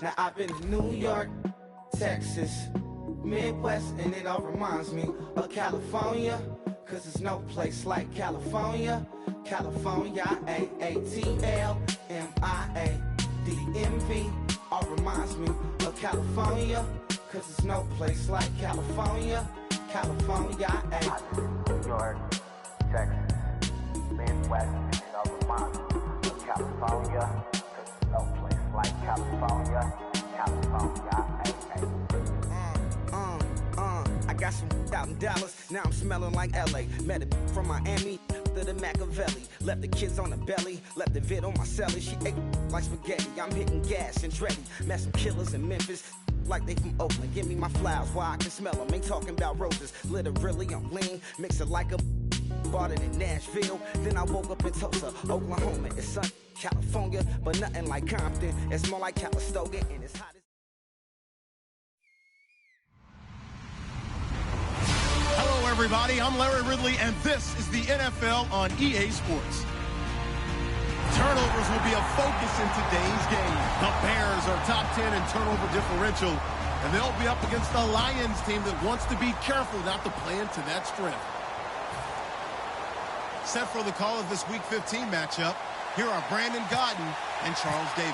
Now I've been to New York, Texas, Midwest, and it all reminds me of California, cause there's no place like California. California, AATLMIADMV, all reminds me of California, cause there's no place like California. California, New York, Texas, Midwest, and it all reminds me of California, cause there's no place like California. California, I got some out in Dallas, now I'm smelling like LA. Met it from Miami to the Machiavelli. Left the kids on the belly, left the vid on my celly. She ate like spaghetti, I'm hitting gas and Dreddy. Met some killers in Memphis, like they from Oakland. Give me my flowers while I can smell them. Ain't talking about roses, literally I'm lean. Mix it like a bought it in Nashville. Then I woke up in Tulsa, Oklahoma. It's sunny, California, but nothing like Compton. It's more like Calistoga, and it's hot as... Hello, everybody. I'm Larry Ridley, and this is the NFL on EA Sports. Turnovers will be a focus in today's game. The Bears are top 10 in turnover differential, and they'll be up against the Lions team that wants to be careful not to play into that strength. Set for the call of this Week 15 matchup, here are Brandon Godden and Charles Davis.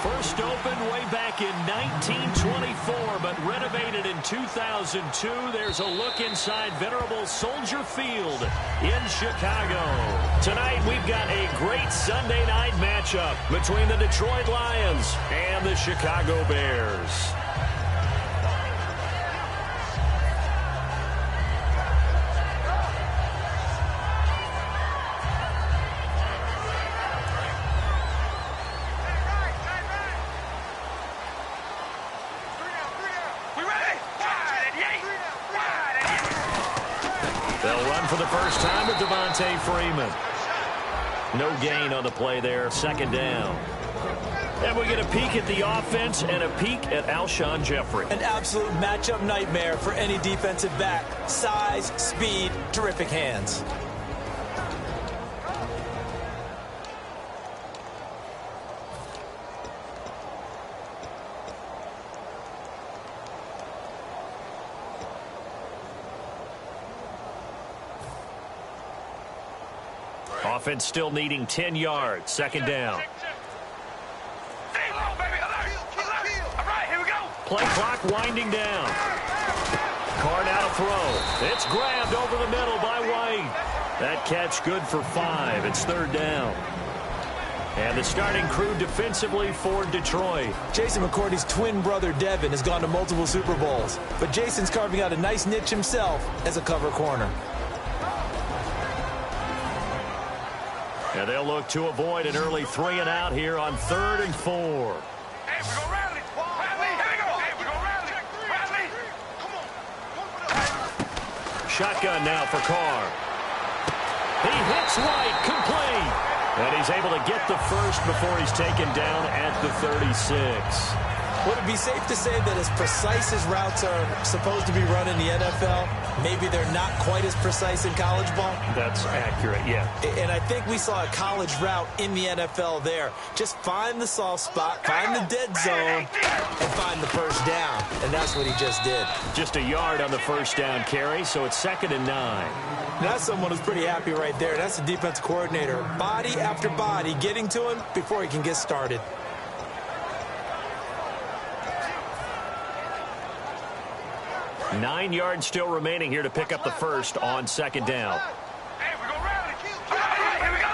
First opened way back in 1924, but renovated in 2002. There's a look inside venerable Soldier Field in Chicago. Tonight, we've got a great Sunday night matchup between the Detroit Lions and the Chicago Bears. For the first time with Devontae Freeman. No gain on the play there, second down. And we get a peek at the offense and a peek at Alshon Jeffrey. An absolute matchup nightmare for any defensive back. Size, speed, terrific hands. Offense still needing 10 yards. Second down. Play clock winding down. Carr now to throw. It's grabbed over the middle by White. That catch good for 5. It's third down. And the starting crew defensively for Detroit. Jason McCourty's twin brother, Devin, has gone to multiple Super Bowls. But Jason's carving out a nice niche himself as a cover corner. And they'll look to avoid an early 3-and-out here on 3rd and 4. Hey, we're gonna rally. Rally. Here we go. Hey, we're gonna rally. Rally. Come on. Shotgun now for Carr. He hits right, complete. And he's able to get the first before he's taken down at the 36. Would it be safe to say that as precise as routes are supposed to be run in the NFL, maybe they're not quite as precise in college ball? That's accurate, yeah. And I think we saw a college route in the NFL there. Just find the soft spot, find the dead zone, and find the first down. And that's what he just did. Just a yard on the first down carry, so it's 2nd and 9. That's someone who's pretty happy right there. That's the defensive coordinator. Body after body getting to him before he can get started. Nine yards still remaining here to pick up the first on 2nd down. Hey, we're gonna rally. All right, here we go.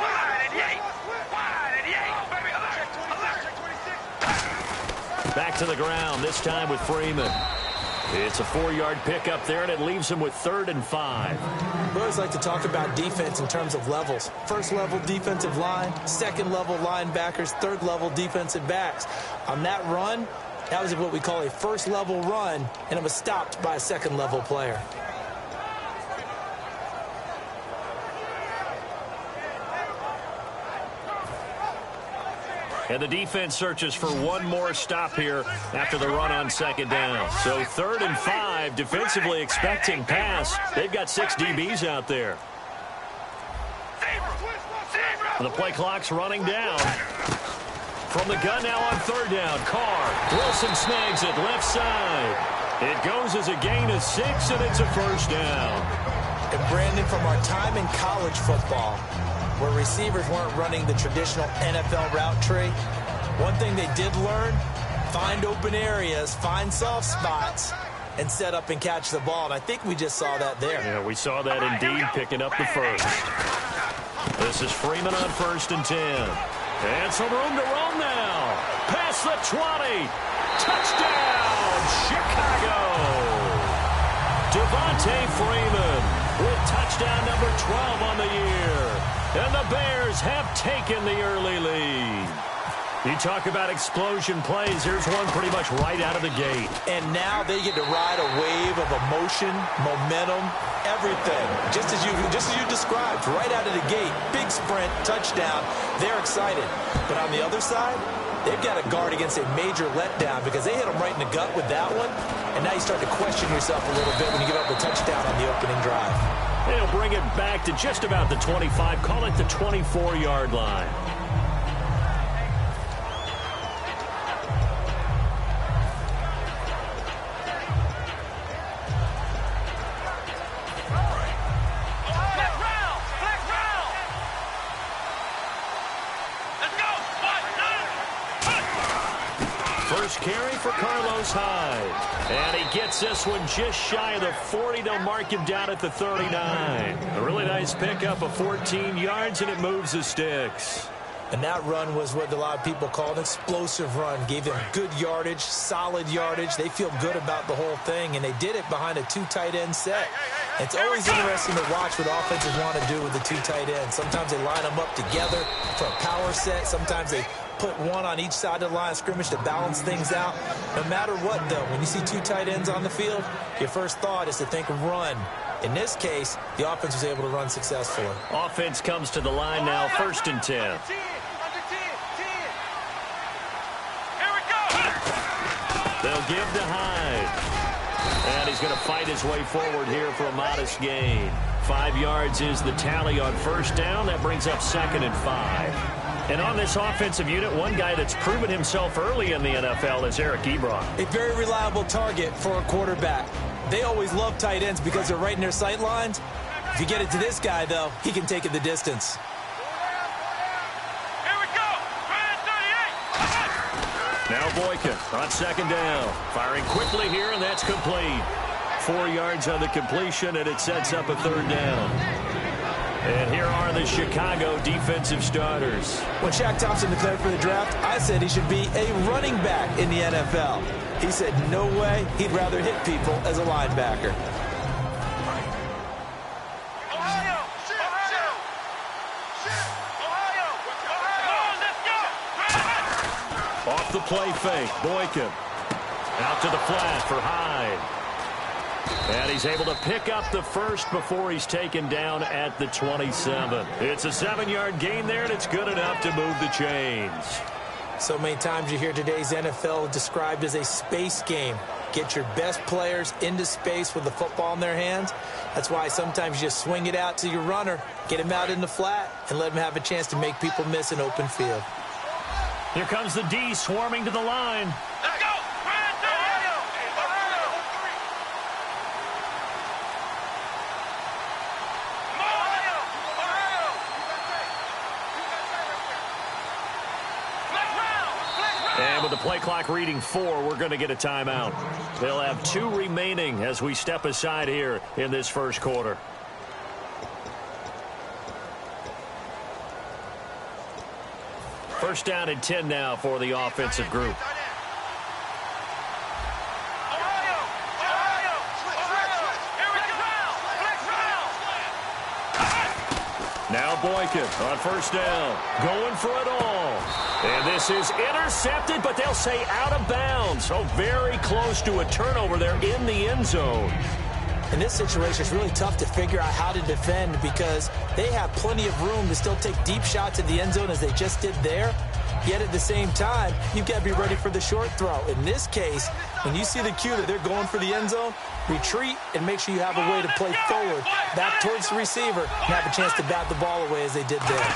Wide 88. Wide 88. Baby, alert. Back to the ground, this time with Freeman. It's a 4-yard pickup there, and it leaves him with 3rd and 5. We always like to talk about defense in terms of levels. First level defensive line, second level linebackers, third level defensive backs. On that run, that was what we call a first level run, and it was stopped by a second level player. And the defense searches for one more stop here after the run on 2nd down. So 3rd and 5, defensively expecting pass. They've got 6 DBs out there. The play clock's running down. From the gun now on 3rd down, Carr. Wilson snags it left side. It goes as a gain of 6, and it's a first down. And Brandon, from our time in college football, where receivers weren't running the traditional NFL route tree, one thing they did learn, find open areas, find soft spots, and set up and catch the ball. And I think we just saw that there. Yeah, we saw that indeed, picking up the first. This is Freeman on 1st and 10. And some room to roam now. Past the 20. Touchdown, Chicago. Devontae Freeman with touchdown number 12 on the year. And the Bears have taken the early lead. You talk about explosion plays. Here's one pretty much right out of the gate. And now they get to ride a wave of emotion, momentum, everything. Just as you described, right out of the gate. Big sprint, touchdown. They're excited. But on the other side, they've got to guard against a major letdown because they hit them right in the gut with that one. And now you start to question yourself a little bit when you give up a touchdown on the opening drive. They'll bring it back to just about the 25. Call it the 24-yard line. First carry for Carlos Hyde. And he gets this one just shy of the 40. They'll mark him down at the 39. A really nice pickup of 14 yards, and it moves the sticks. And that run was what a lot of people call an explosive run. Gave them good yardage, solid yardage. They feel good about the whole thing, and they did it behind a 2 tight end set. It's always interesting to watch what offenses want to do with the 2 tight ends. Sometimes they line them up together for a power set. Sometimes they put one on each side of the line of scrimmage to balance things out. No matter what, though, when you see 2 tight ends on the field, your first thought is to think run. In this case, the offense was able to run successfully. Offense comes to the line now, 1st and 10. They'll give to Hyde. And he's going to fight his way forward here for a modest gain. 5 yards is the tally on 1st down. That brings up 2nd and 5. And on this offensive unit, one guy that's proven himself early in the NFL is Eric Ebron. A very reliable target for a quarterback. They always love tight ends because they're right in their sight lines. If you get it to this guy, though, he can take it the distance. Here we go. Now Boykin on 2nd down. Firing quickly here, and that's complete. 4 yards on the completion, and it sets up a 3rd down. And here are the Chicago defensive starters. When Shaq Thompson declared for the draft, I said he should be a running back in the NFL. He said no way, he'd rather hit people as a linebacker. Off the play fake, Boykin. Out to the flat for Hyde. And he's able to pick up the first before he's taken down at the 27. It's a 7-yard gain there, and it's good enough to move the chains. So many times you hear today's NFL described as a space game. Get your best players into space with the football in their hands. That's why sometimes you just swing it out to your runner, get him out in the flat, and let him have a chance to make people miss an open field. Here comes the D swarming to the line. Let's go! And with the play clock reading 4, we're going to get a timeout. They'll have 2 remaining as we step aside here in this first quarter. First down and 10 now for the offensive group. Now Boykin on first down, going for it all. And this is intercepted, but they'll say out of bounds. So very close to a turnover there in the end zone. In this situation, it's really tough to figure out how to defend because they have plenty of room to still take deep shots at the end zone as they just did there. Yet at the same time, you've got to be ready for the short throw. In this case, when you see the cue that they're going for the end zone, retreat and make sure you have a way to play forward, back towards the receiver, and have a chance to bat the ball away as they did there.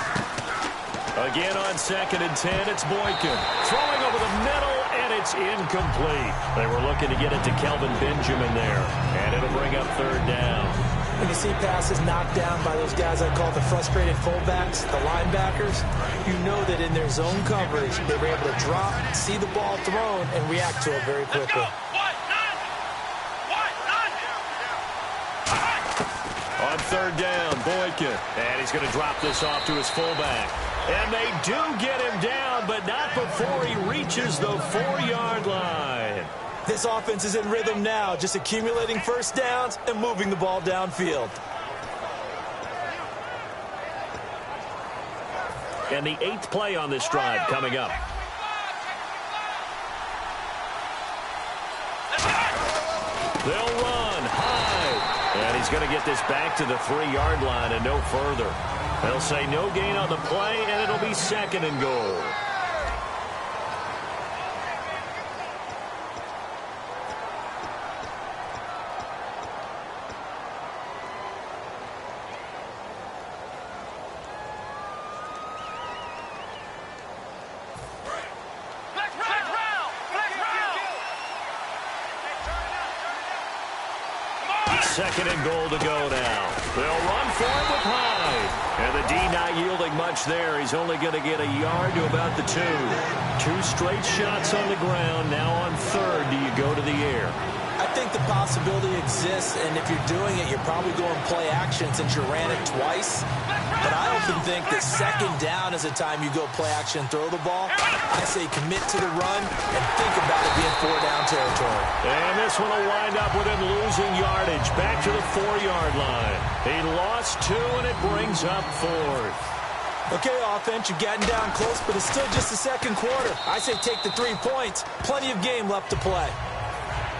Again on 2nd and 10, it's Boykin. Throwing over the middle, and it's incomplete. They were looking to get it to Kelvin Benjamin there, and it'll bring up 3rd down. When you see passes knocked down by those guys I call the frustrated fullbacks, the linebackers, you know that in their zone coverage, they were able to drop, see the ball thrown, and react to it very quickly. On 3rd down, Boykin. And he's going to drop this off to his fullback. And they do get him down, but not before he reaches the 4-yard line. This offense is in rhythm now, just accumulating first downs and moving the ball downfield. And the 8th play on this drive coming up. They'll run high. And he's going to get this back to the 3-yard line and no further. They'll say no gain on the play, and it'll be 2nd and goal. Second and goal to go now. They'll run for it with Hyde. And the D not yielding much there. He's only going to get a yard to about the 2. 2 straight shots on the ground. Now on 3rd, do you go to the air? I think the possibility exists, and if you're doing it, you're probably going play action since you ran it twice. But I often think that 2nd down is the time you go play action and throw the ball. I say commit to the run and think about it being 4-down territory. And this one will wind up with him losing yardage back to the 4-yard line. He lost 2, and it brings up 4th. Okay, offense, you've gotten down close, but it's still just the 2nd quarter. I say take the 3 points. Plenty of game left to play.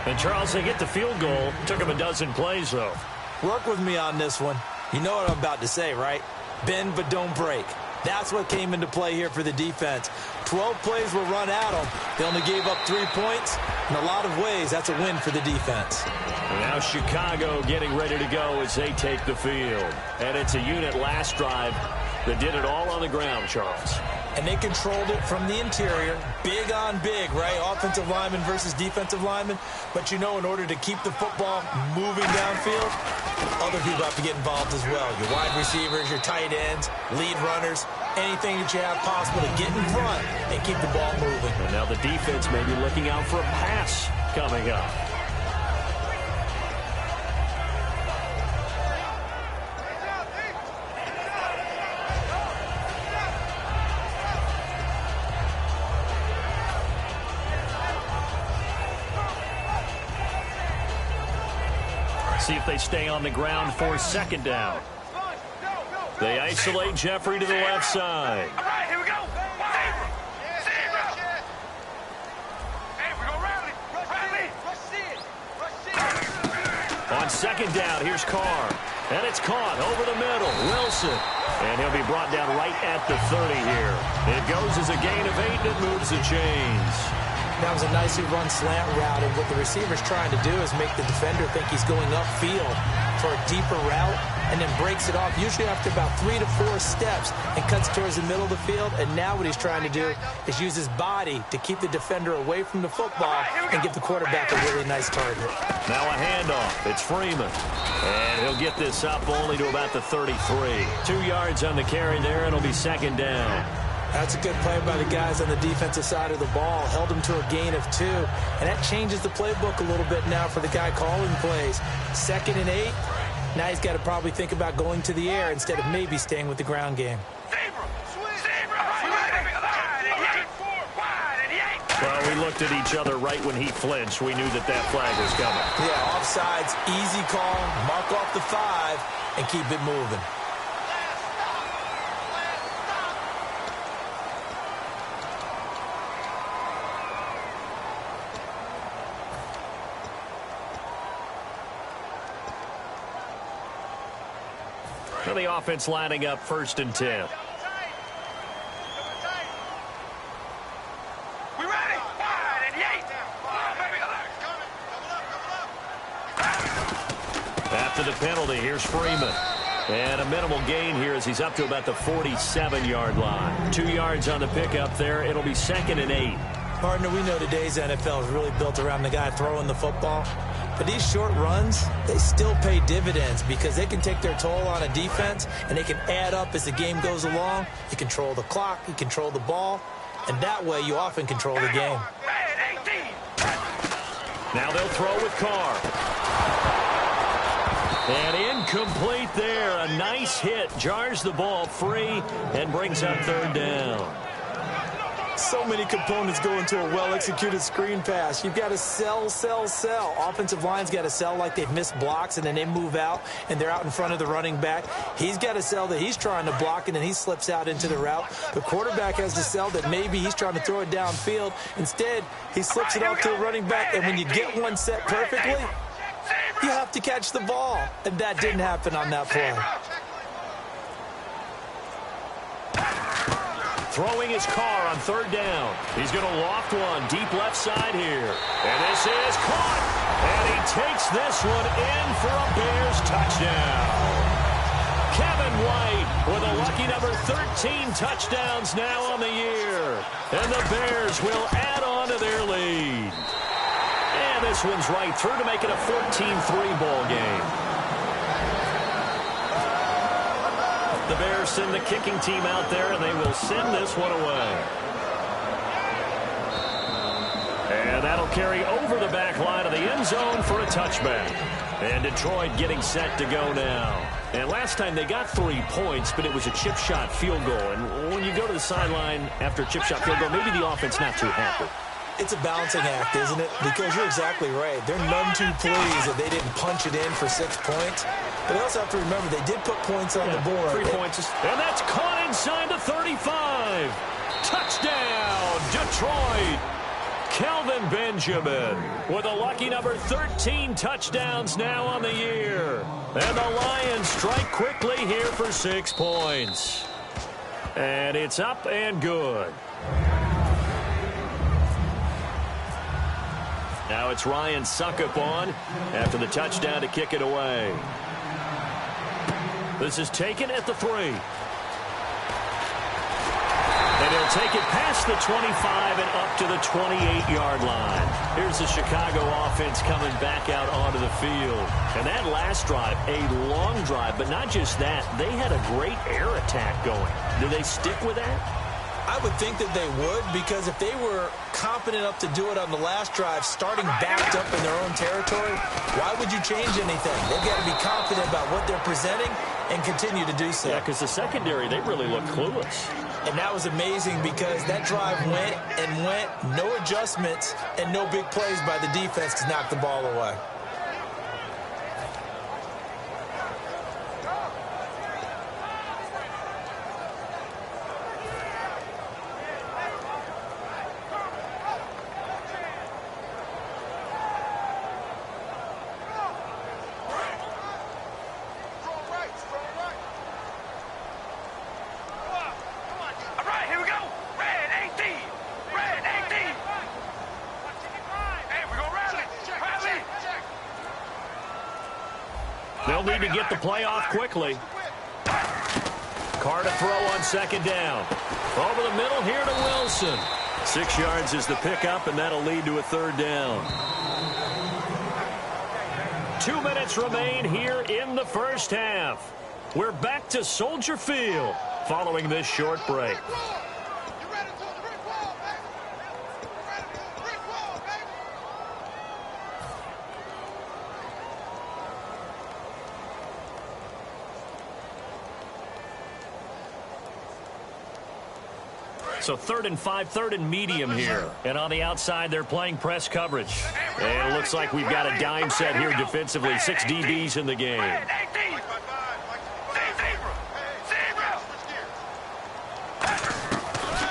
And Charles, they get the field goal. Took him a dozen plays, though. Work with me on this one. You know what I'm about to say, right? Bend but don't break. That's what came into play here for the defense. 12 plays were run at them. They only gave up 3 points. In a lot of ways, that's a win for the defense. And now Chicago getting ready to go as they take the field. And it's a unit last drive that did it all on the ground, Charles. And they controlled it from the interior, big on big, right? Offensive lineman versus defensive lineman. But you know, in order to keep the football moving downfield, other people have to get involved as well. Your wide receivers, your tight ends, lead runners, anything that you have possible to get in front and keep the ball moving. And now the defense may be looking out for a pass coming up. See if they stay on the ground for second down. They isolate Jeffrey to the left side. All right, here we go. Zebra. Hey, we're going to rally. On second down, here's Carr. And it's caught over the middle. Wilson. And he'll be brought down right at the 30 here. It goes as a gain of 8, and it moves the chains. That was a nicely run slant route, and what the receiver's trying to do is make the defender think he's going upfield for a deeper route, and then breaks it off, usually after about 3 to 4 steps, and cuts towards the middle of the field. And now what he's trying to do is use his body to keep the defender away from the football and give the quarterback a really nice target. Now a handoff. It's Freeman. And he'll get this up only to about the 33. 2 yards on the carry there, and it'll be second down. That's a good play by the guys on the defensive side of the ball. Held him to a gain of 2. And that changes the playbook a little bit now for the guy calling plays. 2nd and 8. Now he's got to probably think about going to the air instead of maybe staying with the ground game. Well, we looked at each other right when he flinched. We knew that flag was coming. Yeah, offsides, easy call. Mark off the 5 and keep it moving. For the offense lining up 1st and 10. We ready? Wide and Yates. After the penalty, here's Freeman. And a minimal gain here as he's up to about the 47-yard line. 2 yards on the pickup there. It'll be 2nd and 8. Partner, we know today's NFL is really built around the guy throwing the football. But these short runs, they still pay dividends because they can take their toll on a defense, and they can add up as the game goes along. You control the clock, you control the ball, and that way you often control the game. Now they'll throw with Carr. And incomplete there. A nice hit. Jars the ball free and brings up 3rd down. So many components go into a well-executed screen pass. You've got to sell. Offensive line's got to sell like they've missed blocks, and then they move out, and they're out in front of the running back. He's got to sell that he's trying to block, and then he slips out into the route. The quarterback has to sell that maybe he's trying to throw it downfield. Instead, he slips it off to a running back, and when you get one set perfectly, you have to catch the ball. And that didn't happen on that play. Throwing his Carr on 3rd down. He's going to loft one deep left side here. And this is caught. And he takes this one in for a Bears touchdown. Kevin White with a lucky number 13 touchdowns now on the year. And the Bears will add on to their lead. And this one's right through to make it a 14-3 ball game. The Bears send the kicking team out there, and they will send this one away. And that'll carry over the back line of the end zone for a touchback. And Detroit getting set to go now. And last time they got 3 points, but it was a chip shot field goal. And when you go to the sideline after a chip shot field goal, maybe the offense not too happy. It's a balancing act, isn't it? Because you're exactly right. They're none too pleased that they didn't punch it in for 6 points. But they also have to remember they did put points on the board. 3 points. And that's caught inside the 35. Touchdown, Detroit. Kelvin Benjamin with a lucky number 13 touchdowns now on the year. And the Lions strike quickly here for 6 points. And it's up and good. Now it's Ryan Suckup on after the touchdown to kick it away. This is taken at the 3. And he'll take it past the 25 and up to the 28-yard line. Here's the Chicago offense coming back out onto the field. And that last drive, a long drive, but not just that. They had a great air attack going. Do they stick with that? I would think that they would, because if they were competent enough to do it on the last drive, starting backed up in their own territory, why would you change anything? They've got to be confident about what they're presenting and continue to do so. Yeah, because the secondary, they really look clueless. And that was amazing because that drive went and went, no adjustments, and no big plays by the defense to knock the ball away. They'll need to get the play off quickly. Carr to throw on second down. Over the middle here to Wilson. 6 yards is the pickup, and that'll lead to a third down. 2 minutes remain here in the first half. We're back to Soldier Field following this short break. So 3rd and 5, 3rd and medium here. And on the outside, they're playing press coverage. And it looks like we've got a dime set here defensively. 6 DBs in the game.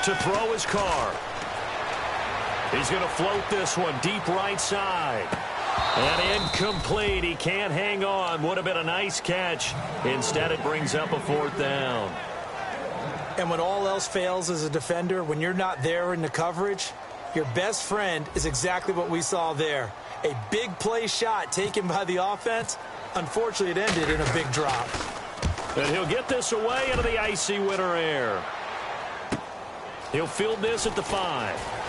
To throw his Carr. He's going to float this one deep right side. And incomplete. He can't hang on. Would have been a nice catch. Instead, it brings up a 4th down. And when all else fails as a defender, when you're not there in the coverage, your best friend is exactly what we saw there. A big play shot taken by the offense. Unfortunately, it ended in a big drop. And he'll get this away into the icy winter air. He'll field this at the 5.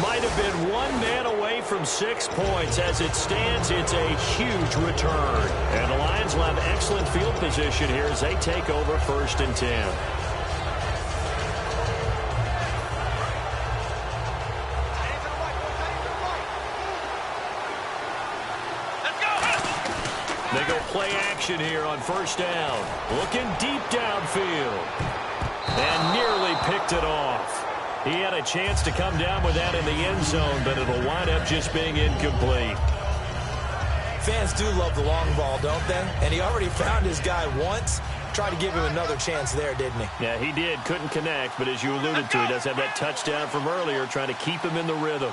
Might have been one man away from 6 points. As it stands, it's a huge return. And the Lions will have excellent field position here as they take over 1st and 10. They go play action here on 1st down. Looking deep downfield. And nearly picked it off. He had a chance to come down with that in the end zone, but it'll wind up just being incomplete. Fans do love the long ball, don't they? And he already found his guy once. Tried to give him another chance there, didn't he? Yeah, he did. Couldn't connect, but as you alluded to, he does have that touchdown from earlier, trying to keep him in the rhythm.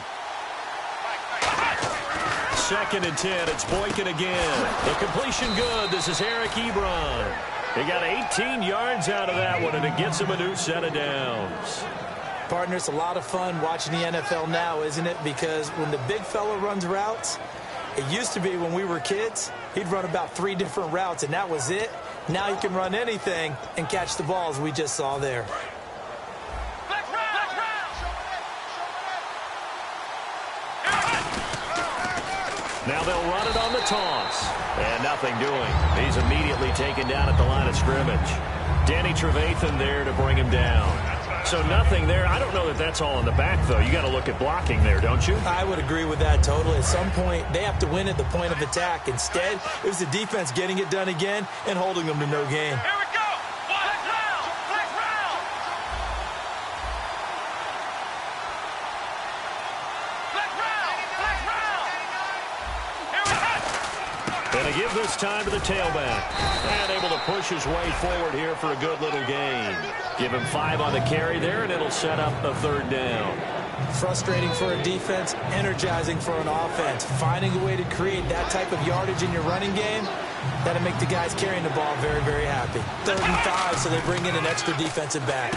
2nd and 10. It's Boykin again. The completion good. This is Eric Ebron. He got 18 yards out of that one, and it gets him a new set of downs. Partner, it's a lot of fun watching the NFL now, isn't it? Because when the big fella runs routes, it used to be when we were kids, he'd run about 3 different routes, and that was it. Now he can run anything and catch the balls we just saw there. Now they'll run it on the toss. And nothing doing. He's immediately taken down at the line of scrimmage. Danny Trevathan there to bring him down. So nothing there. I don't know that that's all in the back, though. You got to look at blocking there, don't you? I would agree with that totally. At some point, they have to win at the point of attack. Instead, it was the defense getting it done again and holding them to no gain. Here we go. Flex round. Flex round. Flex round. Flex round. Here we go. And they give this time to the tailback. And able to push his way forward here for a good little gain. Give him 5 on the carry there, and it'll set up a 3rd down. Frustrating for a defense, energizing for an offense. Finding a way to create that type of yardage in your running game, that'll make the guys carrying the ball very, very happy. 3rd and 5, so they bring in an extra defensive back.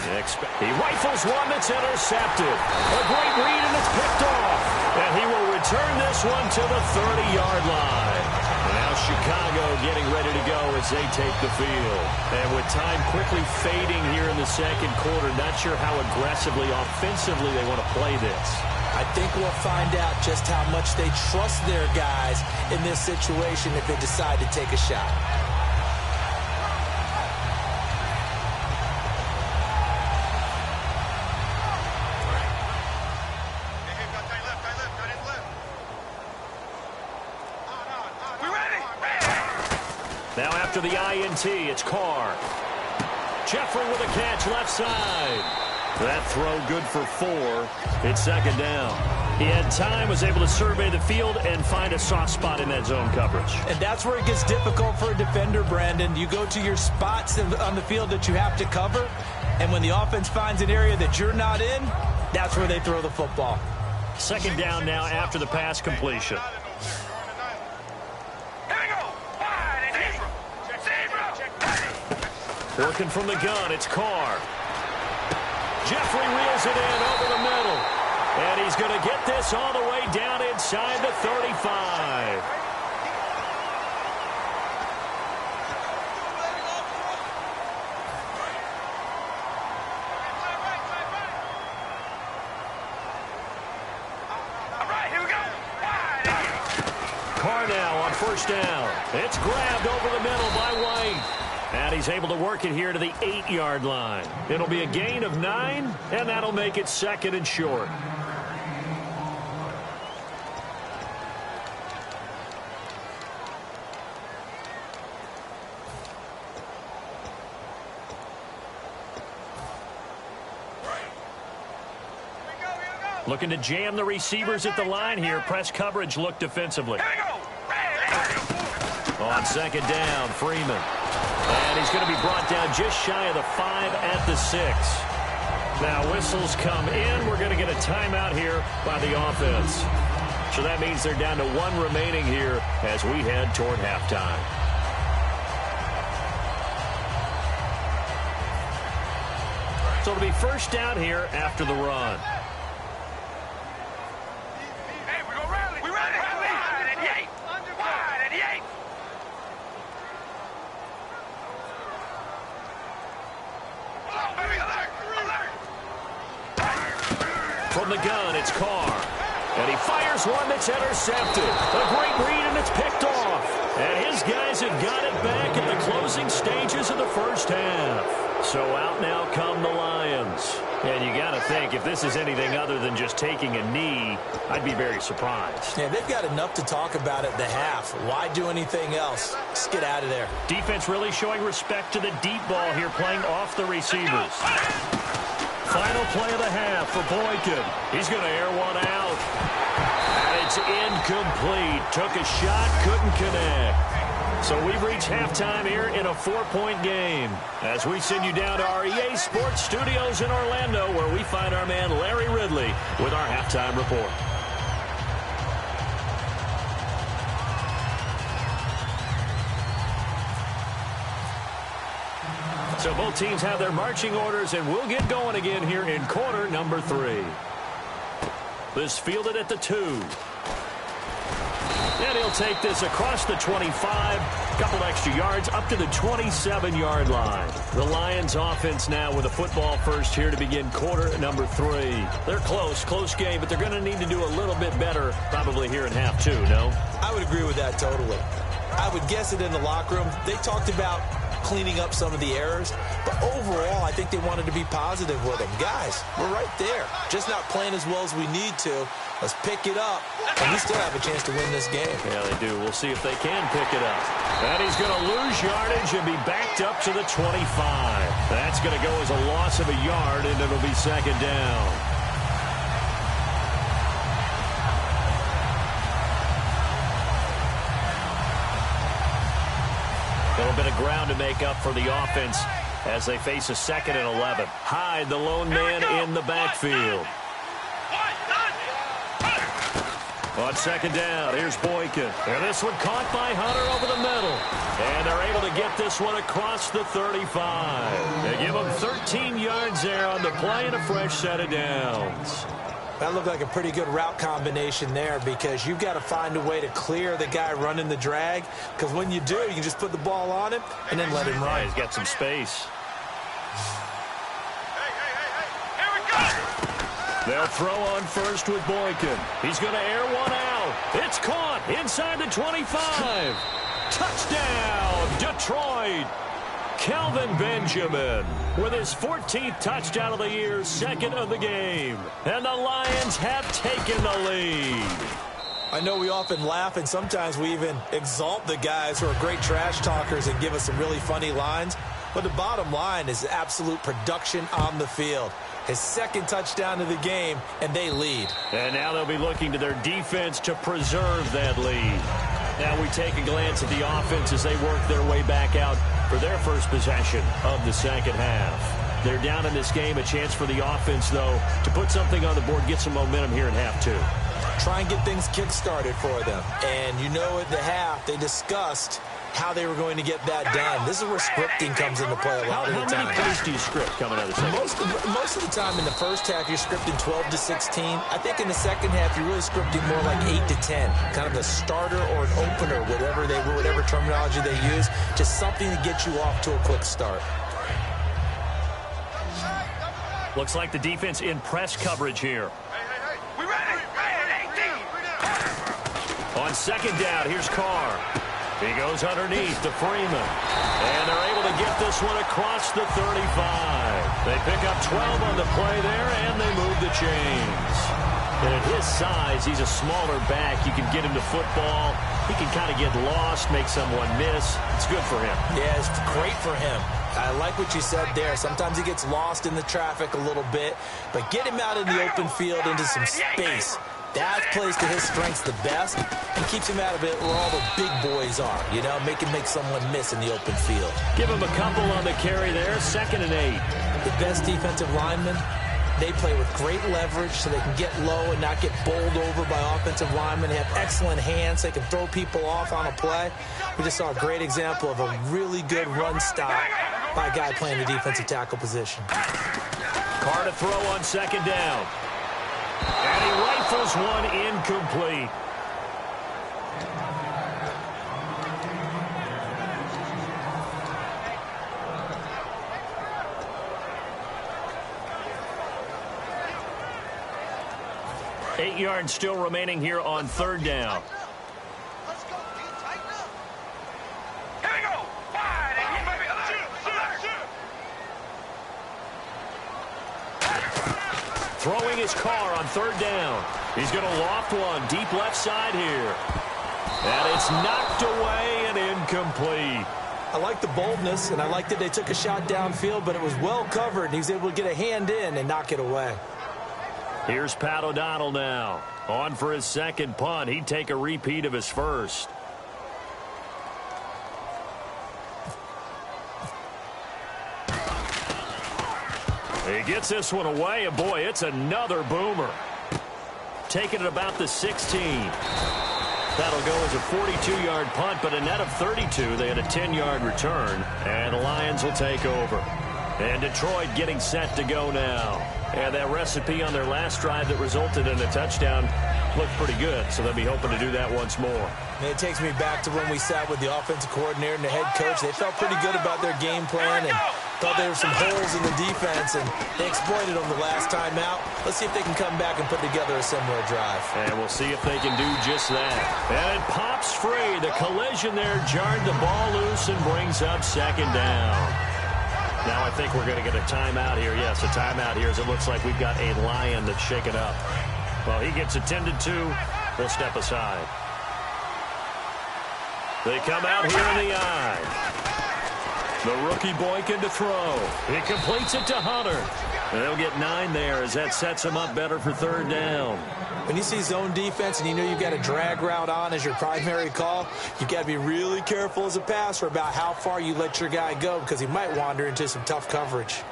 He rifles one that's intercepted. A great read, and it's picked off. And he will return this one to the 30-yard line. Now Chicago getting ready to go as they take the field. And with time quickly fading here in the 2nd quarter, not sure how aggressively, offensively they want to play this. I think we'll find out just how much they trust their guys in this situation if they decide to take a shot. Now after the INT, it's Carr. Jeffrey with a catch left side. That throw good for 4. It's 2nd down. He had time, was able to survey the field and find a soft spot in that zone coverage. And that's where it gets difficult for a defender, Brandon. You go to your spots on the field that you have to cover, and when the offense finds an area that you're not in, that's where they throw the football. 2nd down now after the pass completion. Working from the gun, it's Carr. Jeffrey reels it in over the middle. And he's going to get this all the way down inside the 35. Now on first down. It's grabbed over the middle by White. And he's able to work it here to the 8-yard line. It'll be a gain of 9, and that'll make it 2nd and short. Looking to jam the receivers at the line here. Press coverage look defensively. On 2nd down, Freeman. And he's going to be brought down just shy of the 5 at the 6. Now whistles come in. We're going to get a timeout here by the offense. So that means they're down to 1 remaining here as we head toward halftime. So it'll be first down here after the run. From the gun, it's Carr. And he fires one that's intercepted. A great read, and it's picked off. And his guys have got it back in the closing stages of the first half. So out now come the Lions. And you got to think, if this is anything other than just taking a knee, I'd be very surprised. Yeah, they've got enough to talk about at the half. Why do anything else? Just get out of there. Defense really showing respect to the deep ball here, playing off the receivers. Final play of the half for Boykin. He's going to air one out. And it's incomplete. Took a shot, couldn't connect. So we've reached halftime here in a 4-point game. As we send you down to our EA Sports Studios in Orlando, where we find our man Larry Ridley with our halftime report. So both teams have their marching orders, and we'll get going again here in quarter number 3. This fielded at the 2. And he'll take this across the 25. Couple extra yards up to the 27-yard line. The Lions offense now with a football first here to begin quarter number 3. They're close game, but they're going to need to do a little bit better probably here in half 2, no? I would agree with that totally. I would guess it in the locker room. They talked about cleaning up some of the errors, but overall I think they wanted to be positive with them. Guys, we're right there, just not playing as well as we need to. Let's pick it up, and we still have a chance to win this game. Yeah, they do. We'll see if they can pick it up. And he's going to lose yardage and be backed up to the 25. That's going to go as a loss of a yard, and it'll be 2nd down. A little bit of ground to make up for the offense as they face a 2nd and 11. Hyde, the lone man in the backfield. On 2nd down, here's Boykin. And this one caught by Hunter over the middle. And they're able to get this one across the 35. They give him 13 yards there on the play and a fresh set of downs. That looked like a pretty good route combination there, because you've got to find a way to clear the guy running the drag, because when you do, you can just put the ball on him and then let him run. Yeah, he's got some space. Here we go! They'll throw on first with Boykin. He's going to air one out. It's caught inside the 25. Touchdown, Detroit. Kelvin Benjamin with his 14th touchdown of the year, 2nd of the game. And the Lions have taken the lead. I know we often laugh, and sometimes we even exalt the guys who are great trash talkers and give us some really funny lines. But the bottom line is absolute production on the field. His 2nd touchdown of the game, and they lead. And now they'll be looking to their defense to preserve that lead. Now we take a glance at the offense as they work their way back out for their first possession of the 2nd half. They're down in this game. A chance for the offense, though, to put something on the board, get some momentum here in half 2. Try and get things kick-started for them. And you know at the half, they discussed how they were going to get that done. This is where scripting comes into play a lot of the time. How many plays do you script coming out of the second? Most of the time in the first half, you're scripting 12 to 16. I think in the second half, you're really scripting more like 8 to 10. Kind of a starter or an opener, whatever terminology they use. Just something to get you off to a quick start. Looks like the defense in press coverage here. We ready? On second down, here's Carr. He goes underneath to Freeman. And they're able to get this one across the 35. They pick up 12 on the play there, and they move the chains. And at his size, he's a smaller back. You can get him to football. He can kind of get lost, make someone miss. It's good for him. Yeah, it's great for him. I like what you said there. Sometimes he gets lost in the traffic a little bit, but get him out in the open field into some space. That plays to his strengths the best and keeps him out of it where all the big boys are, make someone miss in the open field. Give him a couple on the carry there, 2nd and 8. The best defensive linemen, they play with great leverage so they can get low and not get bowled over by offensive linemen. They have excellent hands. They can throw people off on a play. We just saw a great example of a really good run stop by a guy playing the defensive tackle position. Carr to throw on 2nd down. And he rifles one incomplete. Eight yards still remaining here on 3rd down. Let's go. Tighten up. Here we go. Wide. And baby. Throwing his Carr on 3rd down. He's going to loft one deep left side here. And it's knocked away and incomplete. I like the boldness, and I like that they took a shot downfield, but it was well covered, and he was able to get a hand in and knock it away. Here's Pat O'Donnell now. On for his 2nd punt. He'd take a repeat of his first. He gets this one away, and boy, it's another boomer. Taking it about the 16. That'll go as a 42-yard punt, but a net of 32. They had a 10-yard return, and the Lions will take over. And Detroit getting set to go now. And that recipe on their last drive that resulted in a touchdown looked pretty good, so they'll be hoping to do that once more. And it takes me back to when we sat with the offensive coordinator and the head coach. They felt pretty good about their game plan and thought there were some holes in the defense, and they exploited them the last time out. Let's see if they can come back and put together a similar drive. And we'll see if they can do just that. And it pops free. The collision there jarred the ball loose and brings up 2nd down. Now I think we're going to get a timeout here. Yes, a timeout here as it looks like we've got a Lion that's shaken up. Well, he gets attended to. We'll step aside. They come out here in the eye. The rookie Boykin to throw. He completes it to Hunter. And they'll get 9 there as that sets him up better for 3rd down. When you see zone defense and you know you've got a drag route on as your primary call, you've got to be really careful as a passer about how far you let your guy go because he might wander into some tough coverage.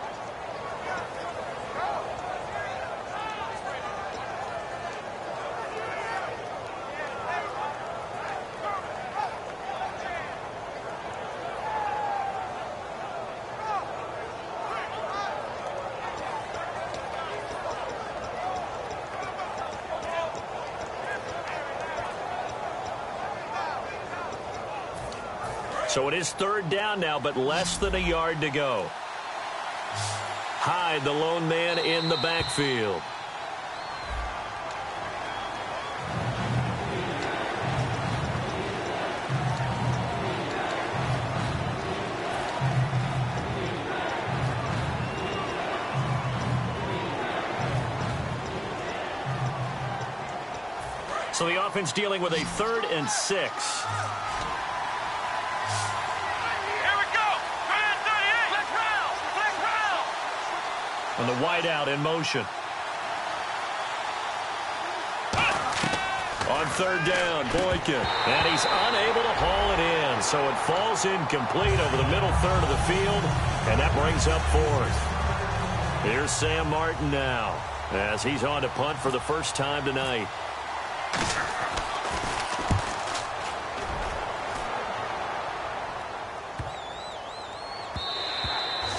So it is 3rd down now, but less than a yard to go. Hyde, the lone man in the backfield. So the offense dealing with a 3rd and 6. And the wideout in motion. On 3rd down, Boykin. And he's unable to haul it in. So it falls incomplete over the middle 3rd of the field. And that brings up 4th. Here's Sam Martin now as he's on to punt for the first time tonight.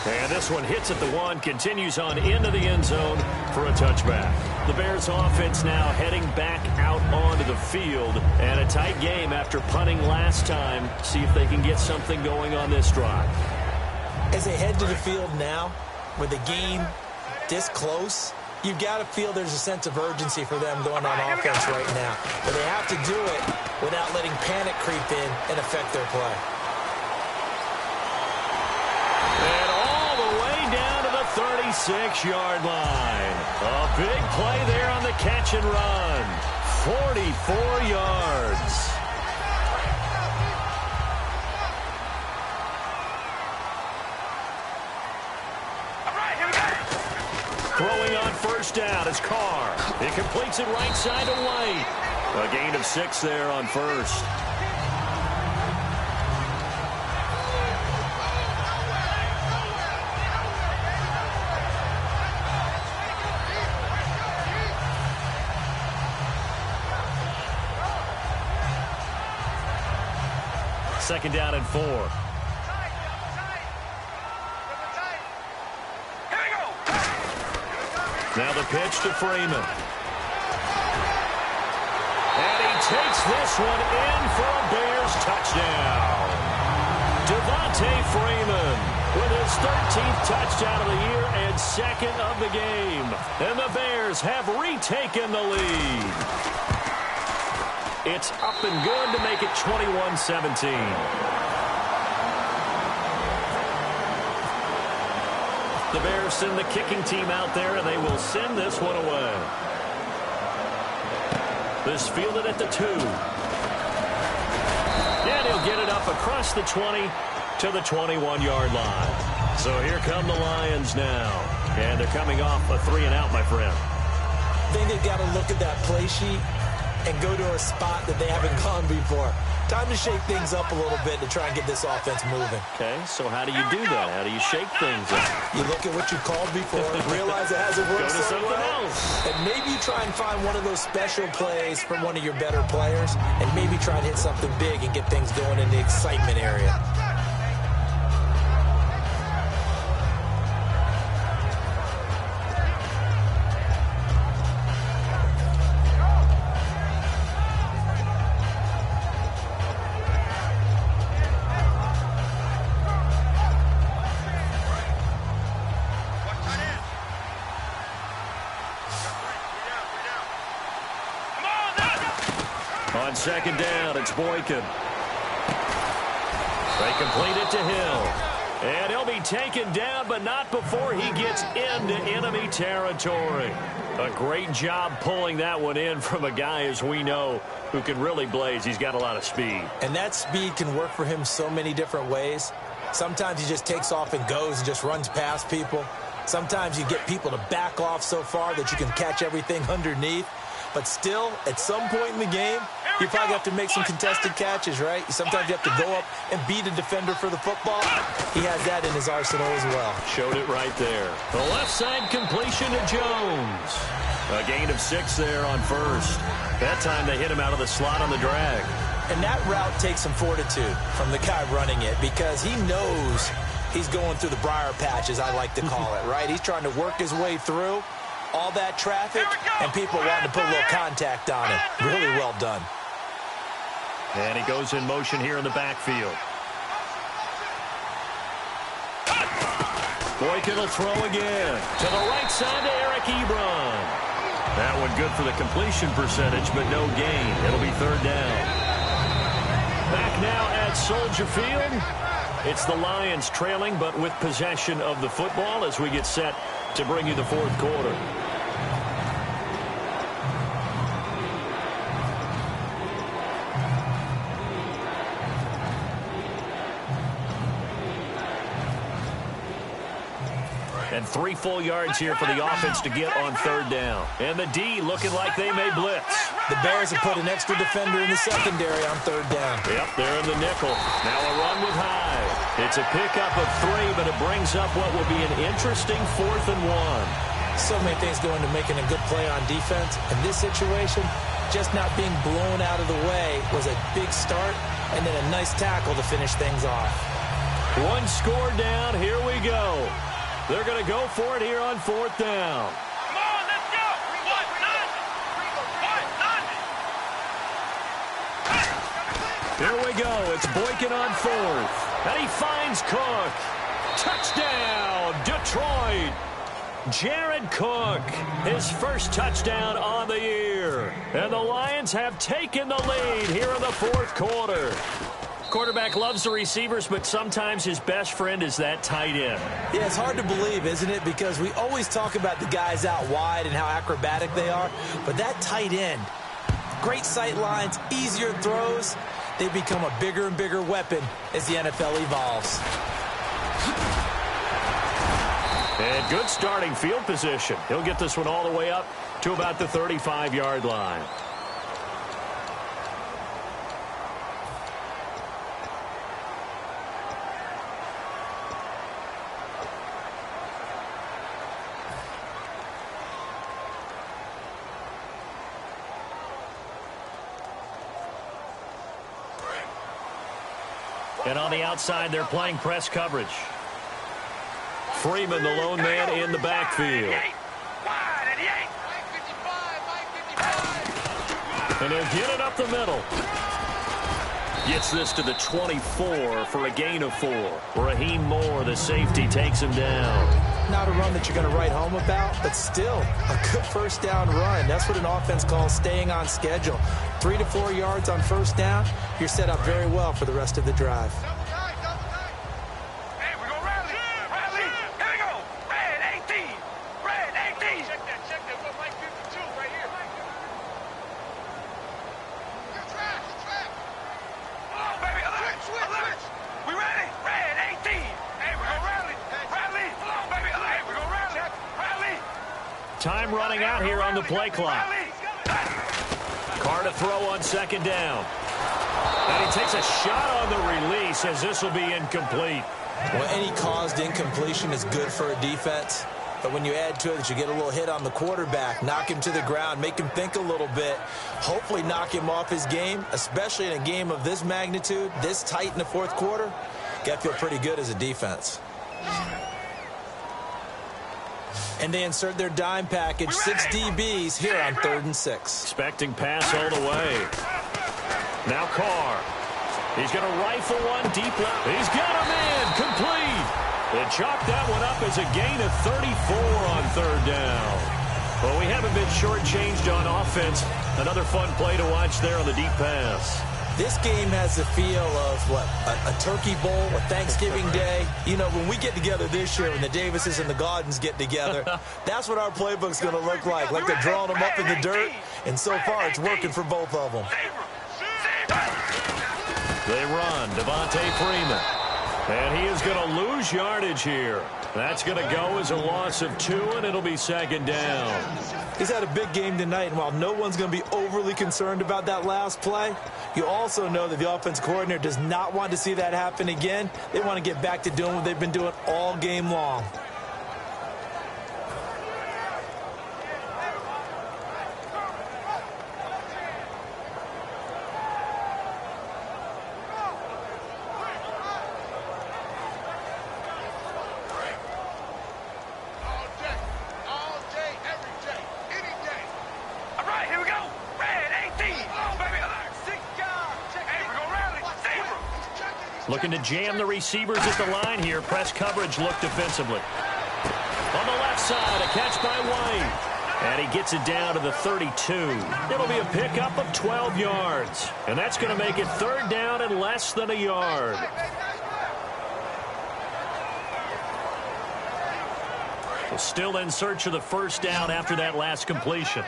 And this one hits at the 1, continues on into the end zone for a touchback. The Bears offense now heading back out onto the field. And a tight game after punting last time. See if they can get something going on this drive. As they head to the field now, with the game this close, you've got to feel there's a sense of urgency for them going on offense right now. But they have to do it without letting panic creep in and affect their play. And all the way down to the 36-yard line. A big play there on the catch and run. 44 yards. Throwing on first down is Carr. He completes it right side to White. A gain of 6 there on first. Second down and 4. Now the pitch to Freeman. And he takes this one in for a Bears touchdown. Devontae Freeman with his 13th touchdown of the year and second of the game. And the Bears have retaken the lead. It's up and good to make it 21-17. The Bears send the kicking team out there, and they will send this one away. This fielded at the 2. And he'll get it up across the 20 to the 21-yard line. So here come the Lions now. And they're coming off a 3-and-out, my friend. I think they've got to look at that play sheet and go to a spot that they haven't gone before. Time to shake things up a little bit to try and get this offense moving. Okay, so how do you do that? How do you shake things up? You look at what you called before, realize it hasn't worked Go to so something well, else. and maybe you try and find one of those special plays from one of your better players, and maybe try to hit something big and get things going in the excitement area. On second down, it's Boykin. They complete it to Hill. And he'll be taken down, but not before he gets into enemy territory. A great job pulling that one in from a guy, as we know, who can really blaze. He's got a lot of speed. And that speed can work for him so many different ways. Sometimes he just takes off and goes and just runs past people. Sometimes you get people to back off so far that you can catch everything underneath. But still, at some point in the game, you probably have to make some contested catches, right? Sometimes you have to go up and beat a defender for the football. He has that in his arsenal as well. Showed it right there. The left side completion to Jones. A gain of 6 there on first. That time they hit him out of the slot on the drag. And that route takes some fortitude from the guy running it because he knows he's going through the briar patch, as I like to call it, right? He's trying to work his way through all that traffic, and people wanting to put a little contact on it. Really well done. And he goes in motion here in the backfield. Boykin will throw again. To the right side to Eric Ebron. That one good for the completion percentage, but no gain. It'll be third down. Back now at Soldier Field. It's the Lions trailing, but with possession of the football as we get set to bring you the fourth quarter. And 3 full yards here for the offense to get on third down. And the D looking like they may blitz. The Bears have put an extra defender in the secondary on third down. Yep, they're in the nickel. Now a run with Hyde. It's a pickup of 3, but it brings up what will be an interesting 4th and 1. So many things go into making a good play on defense. In this situation, just not being blown out of the way was a big start, and then a nice tackle to finish things off. One score down. Here we go. They're going to go for it here on fourth down. Come on, let's go. Here we go. It's Boykin on fourth. And he finds Cook. Touchdown, Detroit. Jared Cook, his first touchdown on the year. And the Lions have taken the lead here in the fourth quarter. Quarterback loves the receivers, but sometimes his best friend is that tight end. Yeah, it's hard to believe, isn't it? Because we always talk about the guys out wide and how acrobatic they are. But that tight end, great sight lines, easier throws, they become a bigger and bigger weapon as the NFL evolves. And good starting field position. He'll get this one all the way up to about the 35-yard line. And on the outside, they're playing press coverage. Freeman, the lone man in the backfield. And he'll get it up the middle. Gets this to the 24 for a gain of 4. Raheem Moore, the safety, takes him down. Not a run that you're going to write home about, but still a good first down run. That's what an offense calls staying on schedule. 3 to 4 yards on first down, you're set up very well for the rest of the drive. Time running out here on the play clock. Carr to throw on second down. And he takes a shot on the release as this will be incomplete. Well, any caused incompletion is good for a defense. But when you add to it that you get a little hit on the quarterback, knock him to the ground, make him think a little bit, hopefully knock him off his game, especially in a game of this magnitude, this tight in the fourth quarter, got to feel pretty good as a defense. And they insert their dime package, 6 DBs here on 3rd and 6. Expecting pass all the way. Now Carr. He's going to rifle one deep left. He's got him in. Complete. They chalked that one up as a gain of 34 on 3rd down. Well, we haven't been shortchanged on offense. Another fun play to watch there on the deep pass. This game has the feel of, what, a turkey bowl, a Thanksgiving Day. You know, when we get together this year, when the Davises and the Gaudens get together, that's what our playbook's going to look like they're drawing them up in the dirt. And so far, it's working for both of them. They run, Devontae Freeman. And he is going to lose yardage here. That's going to go as a loss of 2, and it'll be second down. He's had a big game tonight, and while no one's going to be overly concerned about that last play, you also know that the offense coordinator does not want to see that happen again. They want to get back to doing what they've been doing all game long. Looking to jam the receivers at the line here. Press coverage look defensively. On the left side, a catch by White. And he gets it down to the 32. It'll be a pickup of 12 yards. And that's going to make it 3rd down and less than a yard. Still in search of the first down after that last completion.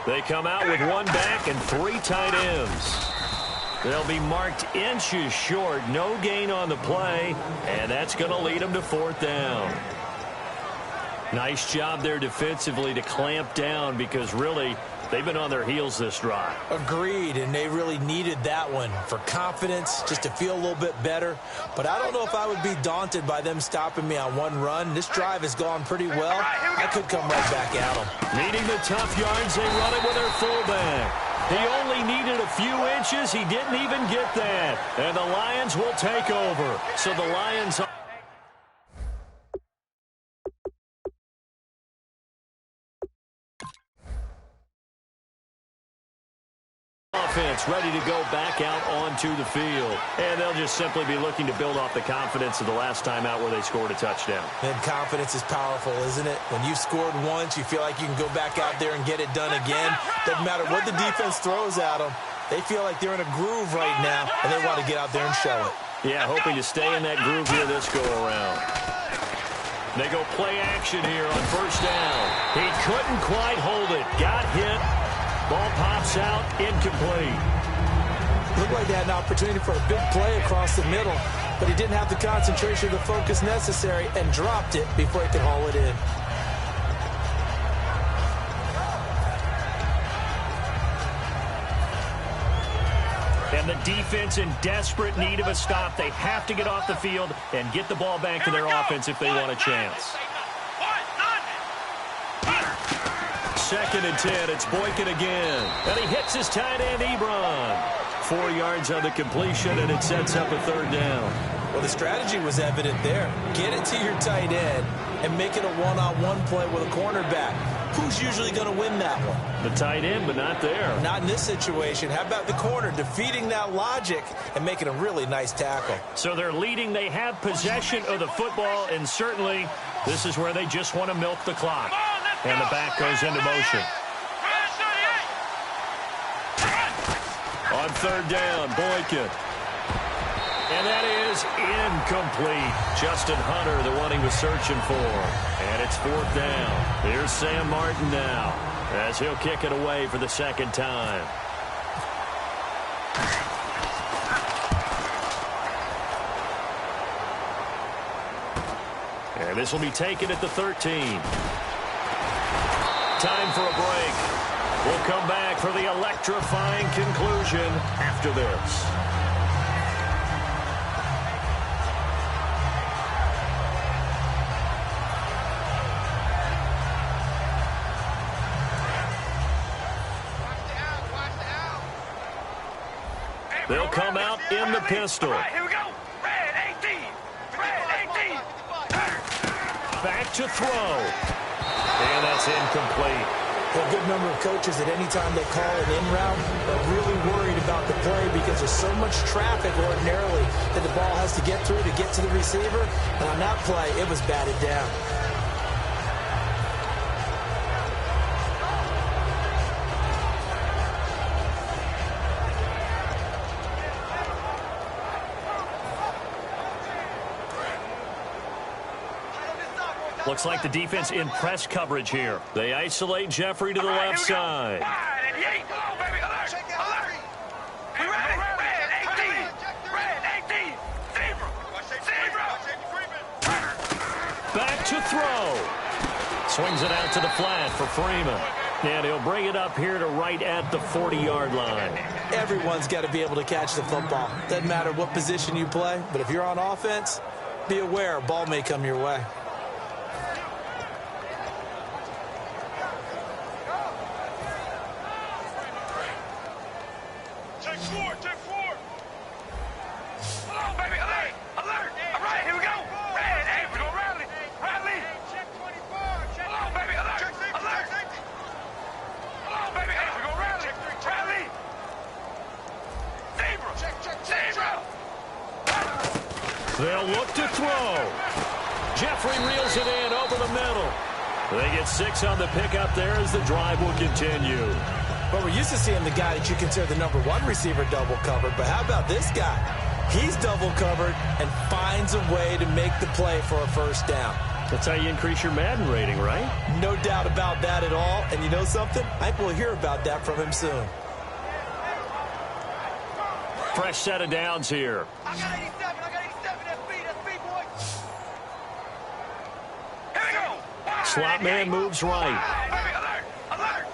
They come out with 1 back and 3 tight ends. They'll be marked inches short. No gain on the play, and that's going to lead them to 4th down. Nice job there defensively to clamp down because really They've been on their heels this drive. Agreed, and they really needed that one for confidence, just to feel a little bit better. But I don't know if I would be daunted by them stopping me on one run. This drive has gone pretty well. I could come right back at them. Needing the tough yards, they run it with their fullback. He only needed a few inches. He didn't even get that. And the Lions will take over. So the Lions are offense ready to go back out onto the field. And they'll just simply be looking to build off the confidence of the last time out where they scored a touchdown. And confidence is powerful, isn't it? When you've scored once, you feel like you can go back out there and get it done again. Doesn't matter what the defense throws at them. They feel like they're in a groove right now, and they want to get out there and show it. Yeah, hoping to stay in that groove here this go-around. They go play action here on first down. He couldn't quite hold it. Got hit. Ball pops out, incomplete. Looked like they had an opportunity for a big play across the middle, but he didn't have the concentration or the focus necessary and dropped it before he could haul it in. And the defense in desperate need of a stop. They have to get off the field and get the ball back to their offense if they want a chance. 2nd and 10. It's Boykin again. And he hits his tight end, Ebron. 4 yards on the completion, and it sets up a 3rd down. Well, the strategy was evident there. Get it to your tight end and make it a one-on-one play with a cornerback. Who's usually going to win that one? The tight end, but not there. Not in this situation. How about the corner defeating that logic and making a really nice tackle? So they're leading. They have possession of the football, and certainly this is where they just want to milk the clock. And the back goes into motion. On 3rd down, Boykin. And that is incomplete. Justin Hunter, the one he was searching for. And it's 4th down. Here's Sam Martin now, as he'll kick it away for the 2nd time. And this will be taken at the 13. Time for a break. We'll come back for the electrifying conclusion after this. They'll come out in the pistol. Here we go. Red 18. Red 18. Back to throw. And that's incomplete. A good number of coaches at any time they call an in route are really worried about the play because there's so much traffic ordinarily that the ball has to get through to get to the receiver. And on that play, it was batted down. Looks like the defense in press coverage here. They isolate Jeffrey to the left side. Back to throw. Swings it out to the flat for Freeman. And he'll bring it up here to right at the 40-yard line. Everyone's got to be able to catch the football. Doesn't matter what position you play, but if you're on offense, be aware a ball may come your way. They'll look to throw. Jeffrey reels it in over the middle. They get 6 on the pickup there as the drive will continue. But we're used to seeing the guy that you consider the number 1 receiver double covered. But how about this guy? He's double covered and finds a way to make the play for a first down. That's how you increase your Madden rating, right? No doubt about that at all. And you know something? I think we'll hear about that from him soon. Fresh set of downs here. I got 87. That's speed, boy. Here we go. Slot man moves right. Alert.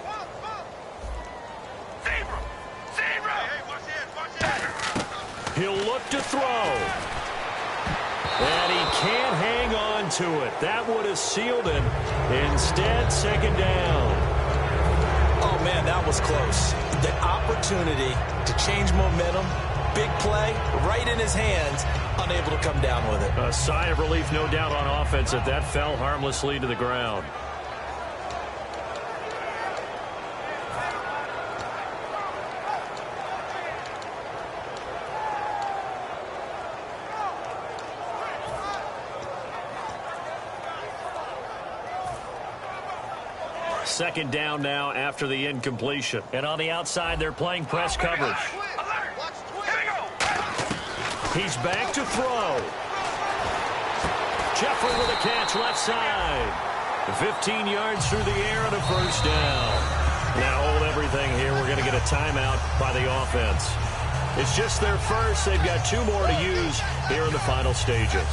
look to throw. And he can't hang on to it. That would have sealed him. Instead, second down. Oh, man, that was close. The opportunity to change momentum, big play, right in his hands, unable to come down with it. A sigh of relief, no doubt, on offense that that fell harmlessly to the ground. Second down now after the incompletion. And on the outside, they're playing press coverage. He's back to throw. Jeffrey with a catch left side. 15 yards through the air and a first down. Now hold everything here. We're going to get a timeout by the offense. It's just their first. They've got 2 more to use here in the final stages.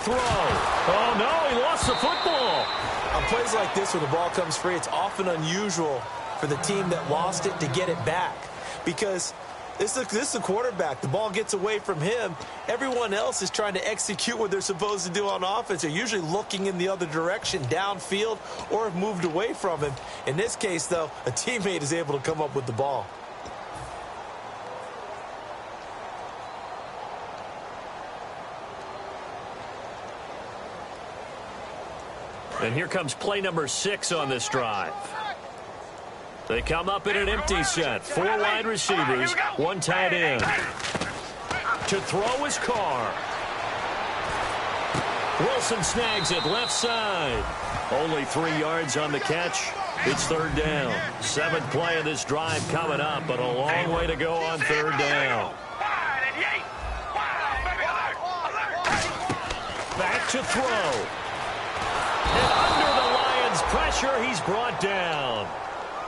Throw. Oh, no, he lost the football. On plays like this where the ball comes free, it's often unusual for the team that lost it to get it back because this is the quarterback. The ball gets away from him. Everyone else is trying to execute what they're supposed to do on offense. They're usually looking in the other direction, downfield, or have moved away from him. In this case, though, a teammate is able to come up with the ball. And here comes play number 6 on this drive. They come up in an empty set. 4 wide receivers, 1 tight end. To throw is Carr. Wilson snags it left side. Only 3 yards on the catch. It's third down. 7th play of this drive coming up, but a long way to go on third down. Back to throw. And under the Lions' pressure, he's brought down.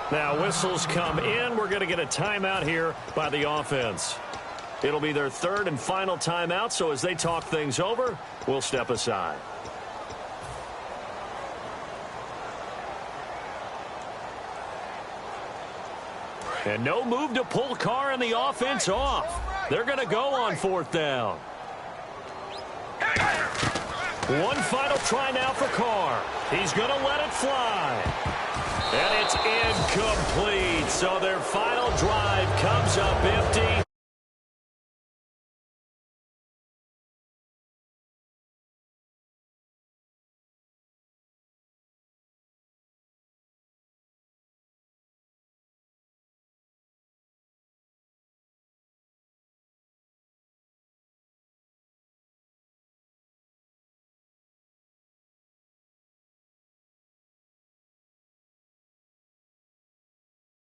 Now whistles come in. We're going to get a timeout here by the offense. It'll be their 3rd and final timeout, so as they talk things over, we'll step aside. And no move to pull Carr and the offense off. They're going to go on 4th down. One final try now for Carr. He's going to let it fly. And it's incomplete. So their final drive comes up empty.